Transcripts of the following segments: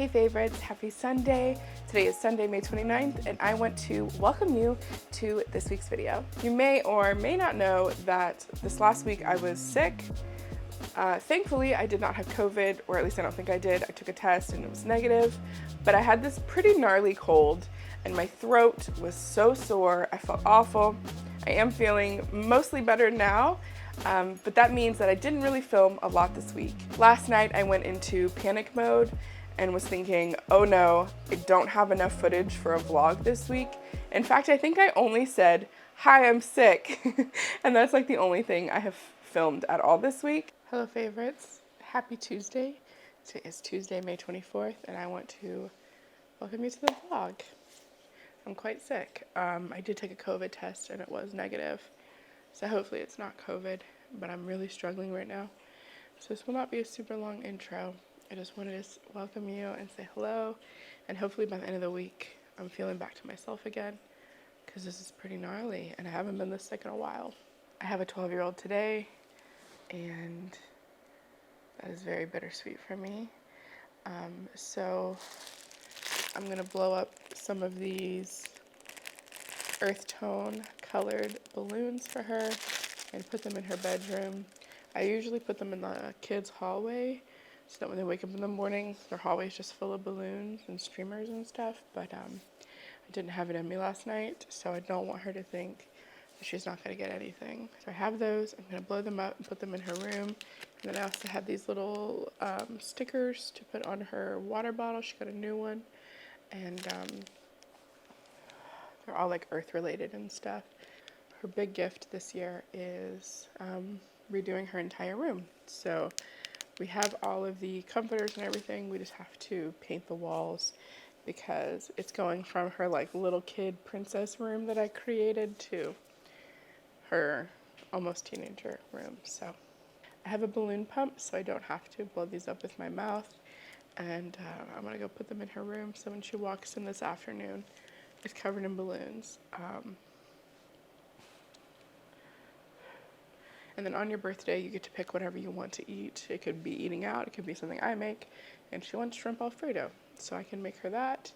Hey favorites, happy Sunday. Today is Sunday, May 29th, and I want to welcome you to this week's video. You may or may not know that this last week I was sick. Thankfully, I did not have COVID, or at least I don't think I did. I took a test and it was negative, but I had this pretty gnarly cold and my throat was so sore. I felt awful. I am feeling mostly better now, but that means that I didn't really film a lot this week. Last night I went into panic mode and was thinking, oh no, I don't have enough footage for a vlog this week. In fact, I think I only said, hi, I'm sick. And that's like the only thing I have filmed at all this week. Hello favorites, happy Tuesday. Today is Tuesday, May 24th, and I want to welcome you to the vlog. I'm quite sick. I did take a COVID test and it was negative. So hopefully it's not COVID, but I'm really struggling right now. So this will not be a super long intro. I just wanted to welcome you and say hello, and hopefully by the end of the week I'm feeling back to myself again, because this is pretty gnarly and I haven't been this sick in a while. I have a 12-year-old today, and that is very bittersweet for me. So I'm gonna blow up some of these earth tone colored balloons for her and put them in her bedroom. I usually put them in the kids' hallway so that when they wake up in the morning, their hallway is just full of balloons and streamers and stuff, but I didn't have it in me last night, so I don't want her to think that she's not going to get anything. So I have those. I'm going to blow them up and put them in her room. And then I also have these little stickers to put on her water bottle. She got a new one, and they're all like earth related and stuff. Her big gift this year is redoing her entire room. So we have all of the comforters and everything. We just have to paint the walls because it's going from her like little kid princess room that I created to her almost teenager room. So I have a balloon pump so I don't have to blow these up with my mouth. And I'm gonna go put them in her room so when she walks in this afternoon, it's covered in balloons. And then on your birthday, you get to pick whatever you want to eat. It could be eating out, it could be something I make, and she wants shrimp Alfredo, so I can make her that,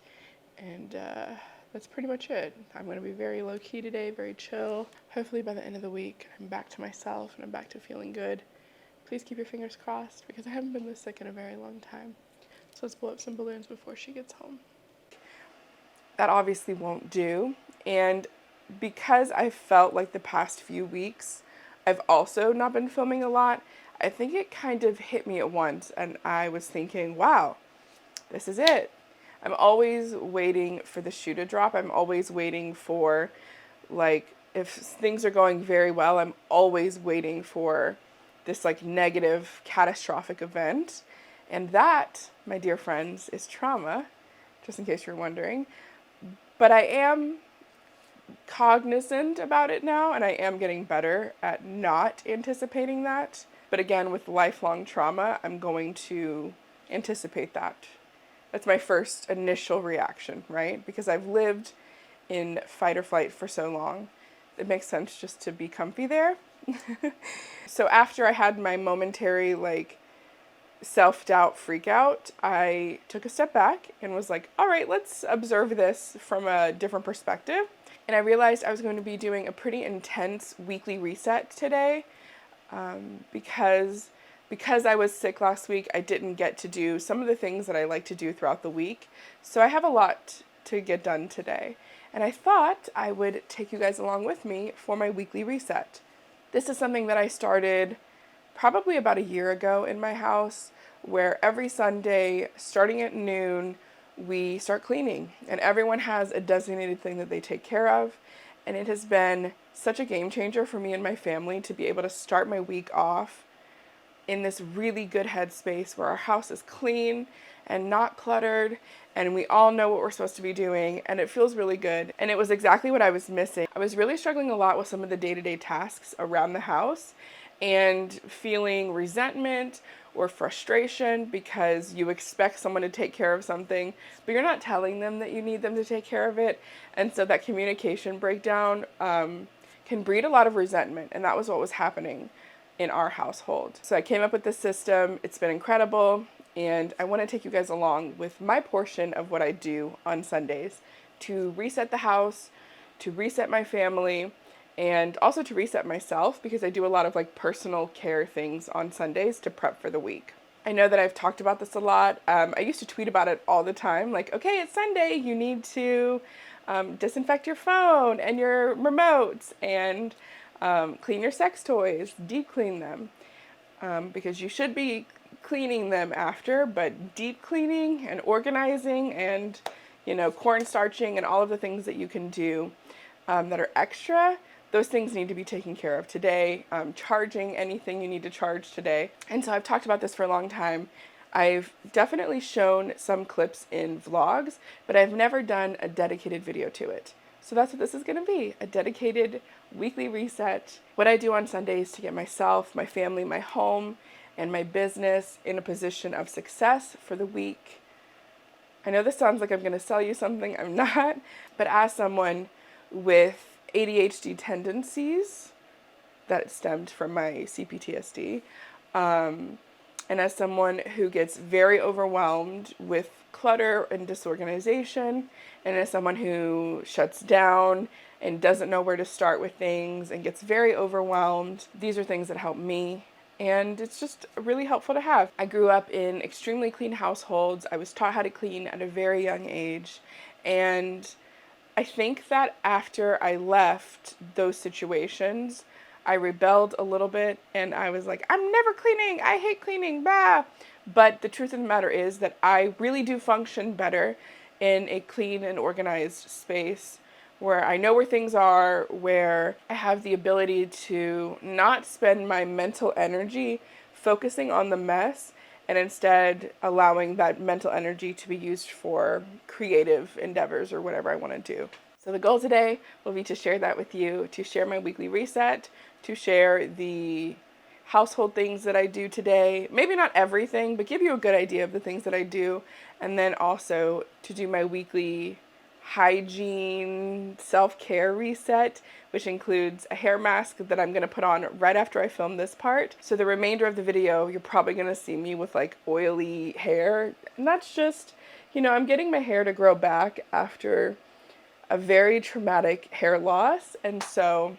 and that's pretty much it. I'm going to be very low-key today, very chill. Hopefully by the end of the week, I'm back to myself, and I'm back to feeling good. Please keep your fingers crossed, because I haven't been this sick in a very long time. So let's blow up some balloons before she gets home. That obviously won't do, and because I felt like the past few weeks I've also not been filming a lot, I think it kind of hit me at once, and I was thinking, wow, this is it. I'm always waiting for the shoe to drop. I'm always waiting for, like, if things are going very well, I'm always waiting for this, like, negative, catastrophic event. And that, my dear friends, is trauma, just in case you're wondering. But I am cognizant about it now, and I am getting better at not anticipating that. But again, with lifelong trauma, I'm going to anticipate that. That's my first initial reaction, right? Because I've lived in fight or flight for so long. It makes sense just to be comfy there. So after I had my momentary, like, self-doubt freak out, I took a step back and was like, all right, let's observe this from a different perspective. And I realized I was going to be doing a pretty intense weekly reset today because I was sick last week, I didn't get to do some of the things that I like to do throughout the week. So I have a lot to get done today. And I thought I would take you guys along with me for my weekly reset. This is something that I started probably about a year ago in my house, where every Sunday, starting at noon, we start cleaning, and everyone has a designated thing that they take care of, and it has been such a game changer for me and my family to be able to start my week off in this really good headspace where our house is clean and not cluttered, and we all know what we're supposed to be doing, and it feels really good. And it was exactly what I was missing. I was really struggling a lot with some of the day-to-day tasks around the house and feeling resentment or frustration because you expect someone to take care of something, but you're not telling them that you need them to take care of it. And so that communication breakdown can breed a lot of resentment, and that was what was happening in our household. So I came up with this system. It's been incredible. and I want to take you guys along with my portion of what I do on Sundays to reset the house, to reset my family, and also to reset myself, because I do a lot of like personal care things on Sundays to prep for the week. I know that I've talked about this a lot. I used to tweet about it all the time, like, okay, it's Sunday, you need to disinfect your phone and your remotes, and clean your sex toys, deep clean them, because you should be cleaning them after, but deep cleaning and organizing and, cornstarching and all of the things that you can do that are extra, those things need to be taken care of today. Charging anything you need to charge today. And so I've talked about this for a long time. I've definitely shown some clips in vlogs, but I've never done a dedicated video to it. So that's what this is going to be, a dedicated weekly reset. What I do on Sundays to get myself, my family, my home, and my business in a position of success for the week. I know this sounds like I'm going to sell you something, I'm not, but as someone with ADHD tendencies that stemmed from my CPTSD, and as someone who gets very overwhelmed with clutter and disorganization, and as someone who shuts down and doesn't know where to start with things and gets very overwhelmed, these are things that help me. And it's just really helpful to have. I grew up in extremely clean households. I was taught how to clean at a very young age. And I think that after I left those situations, I rebelled a little bit and I was like, I'm never cleaning. I hate cleaning. Bah. But the truth of the matter is that I really do function better in a clean and organized space where I know where things are, where I have the ability to not spend my mental energy focusing on the mess and instead allowing that mental energy to be used for creative endeavors or whatever I want to do. So the goal today will be to share that with you, to share my weekly reset, to share the household things that I do today. Maybe not everything, but give you a good idea of the things that I do. And then also to do my weekly hygiene self-care reset, which includes a hair mask that I'm going to put on right after I film this part. So the remainder of the video, you're probably going to see me with like oily hair. And that's just, I'm getting my hair to grow back after a very traumatic hair loss. And so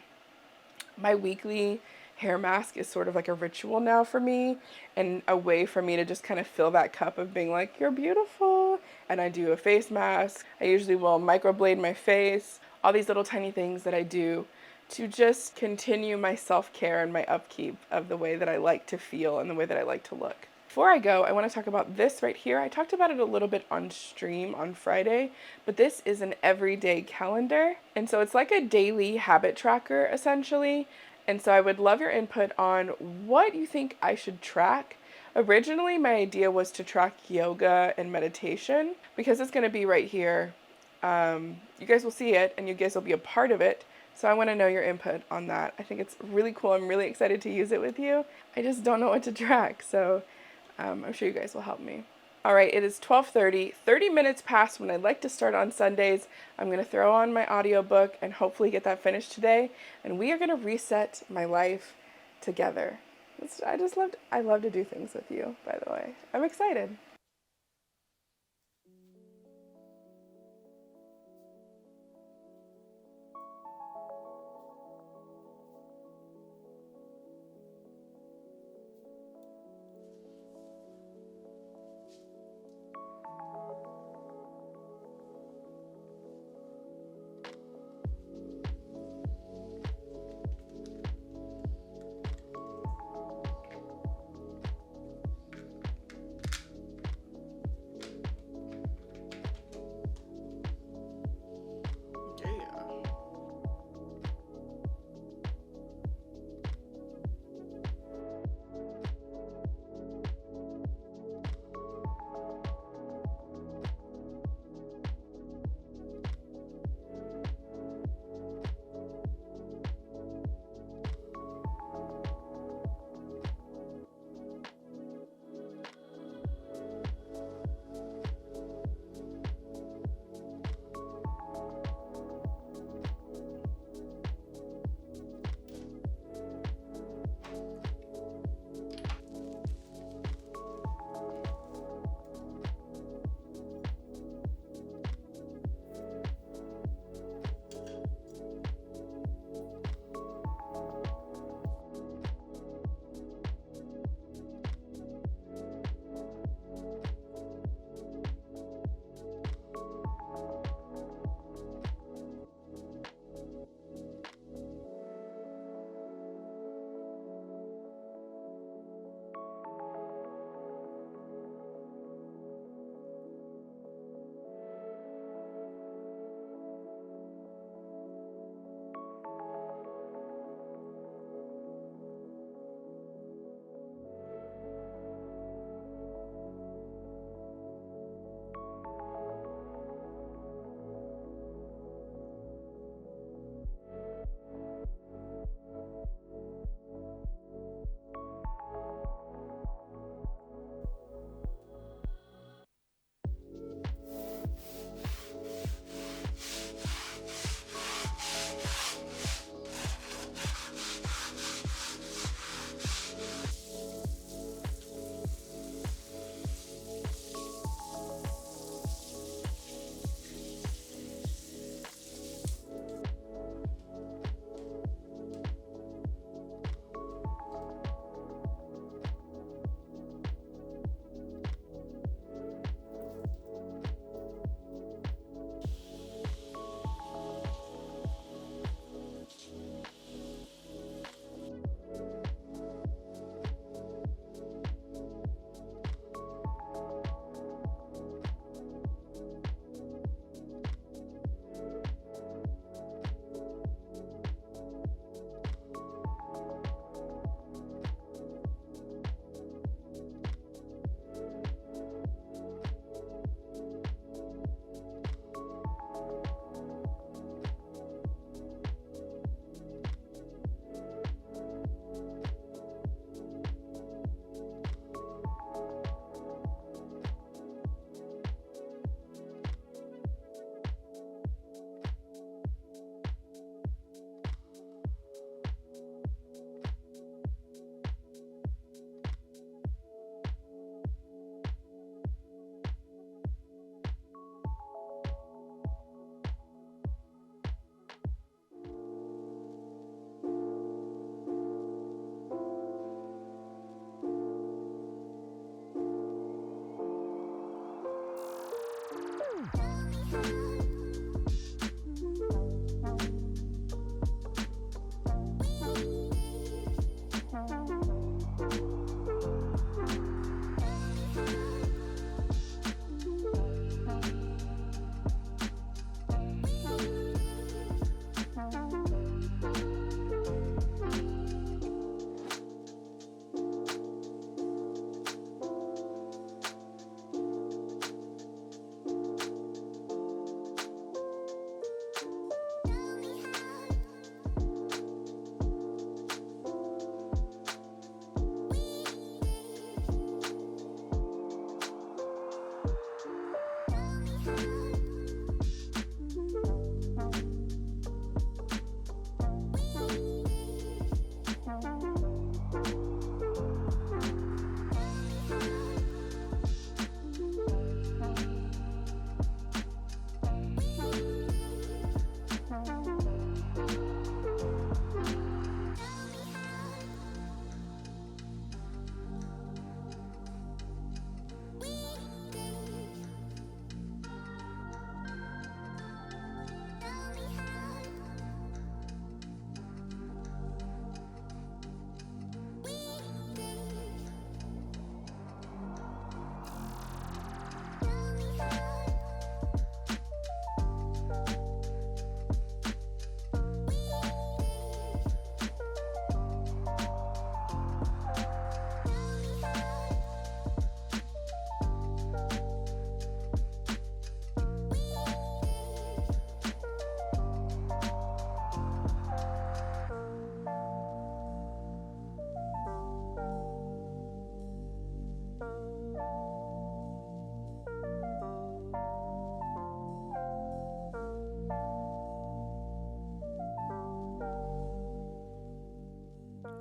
my weekly hair mask is sort of like a ritual now for me, and a way for me to just kind of fill that cup of being like, you're beautiful. And I do a face mask. I usually will microblade my face, all these little tiny things that I do to just continue my self-care and my upkeep of the way that I like to feel and the way that I like to look. Before I go, I want to talk about this right here. I talked about it a little bit on stream on Friday, but this is an everyday calendar. And so it's like a daily habit tracker, essentially. And so I would love your input on what you think I should track. Originally, my idea was to track yoga and meditation, because it's going to be right here. You guys will see it, and you guys will be a part of it. So I want to know your input on that. I think it's really cool. I'm really excited to use it with you. I just don't know what to track, so I'm sure you guys will help me. All right, it is 12:30, 30 minutes past when I'd like to start on Sundays. I'm going to throw on my audiobook and hopefully get that finished today. And we are going to reset my life together. I love to do things with you, by the way. I'm excited.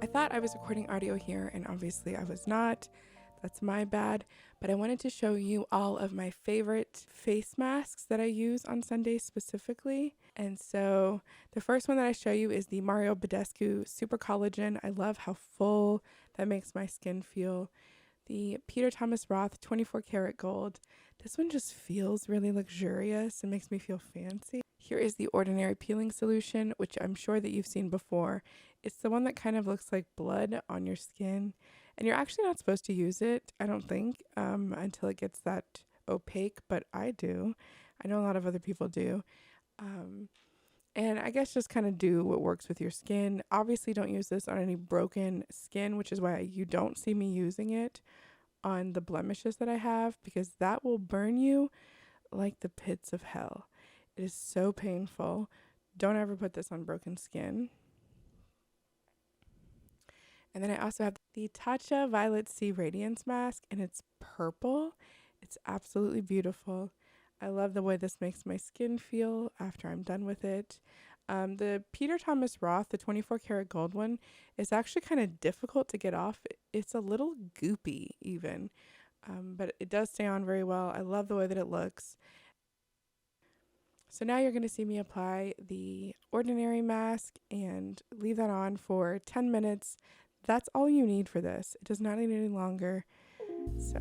I thought I was recording audio here, and obviously I was not. That's my bad. But I wanted to show you all of my favorite face masks that I use on Sundays specifically. And so the first one that I show you is the Mario Badescu Super Collagen. I love how full that makes my skin feel. The Peter Thomas Roth 24 karat gold. This one just feels really luxurious and makes me feel fancy. Here is the Ordinary Peeling Solution, which I'm sure that you've seen before. It's the one that kind of looks like blood on your skin. And you're actually not supposed to use it, I don't think, until it gets that opaque, but I do. I know a lot of other people do. And I guess just kind of do what works with your skin. Obviously, don't use this on any broken skin, which is why you don't see me using it on the blemishes that I have, because that will burn you like the pits of hell. It is so painful. Don't ever put this on broken skin. And then I also have the Tatcha Violet C Radiance Mask, and it's purple. It's absolutely beautiful. I love the way this makes my skin feel after I'm done with it. The Peter Thomas Roth, the 24 karat gold one, is actually kind of difficult to get off. It's a little goopy even, but it does stay on very well. I love the way that it looks. So now you're going to see me apply the Ordinary mask and leave that on for 10 minutes. That's all you need for this. It does not need any longer. So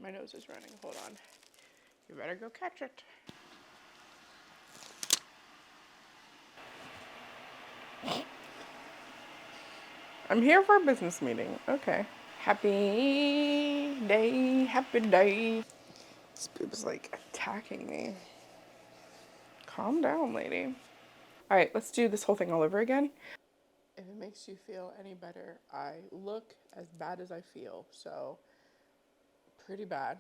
my nose is running. Hold on. You better go catch it. I'm here for a business meeting. Okay. Happy day, happy day. This boob is like attacking me. Calm down, lady. All right, let's do this whole thing all over again. If it makes you feel any better, I look as bad as I feel, so pretty bad.